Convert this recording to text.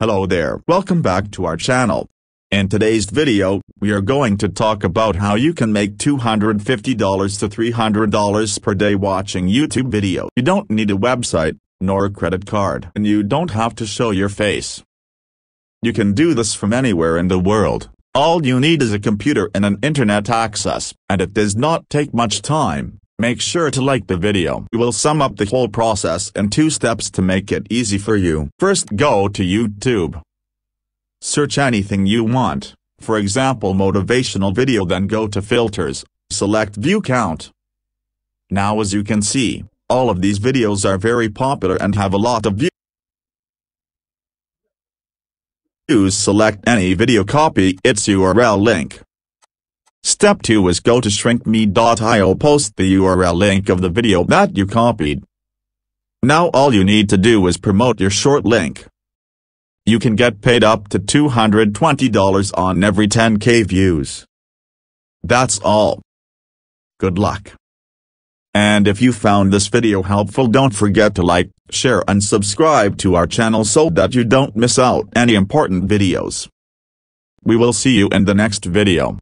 Hello there, welcome back to our channel. In today's video, we are going to talk about how you can make $250 to $300 per day watching YouTube video. You don't need a website, nor a credit card, and you don't have to show your face. You can do this from anywhere in the world. All you need is a computer and an internet access, and it does not take much time. Make sure to like the video. We will sum up the whole process in 2 steps to make it easy for you. First, go to YouTube. Search anything you want, for example motivational video, then go to filters, select view count. Now as you can see, all of these videos are very popular and have a lot of views. Select any video, copy its URL link. Step 2 is go to shrinkme.io, post the URL link of the video that you copied. Now all you need to do is promote your short link. You can get paid up to $220 on every 10k views. That's all. Good luck. And if you found this video helpful, don't forget to like, share and subscribe to our channel so that you don't miss out any important videos. We will see you in the next video.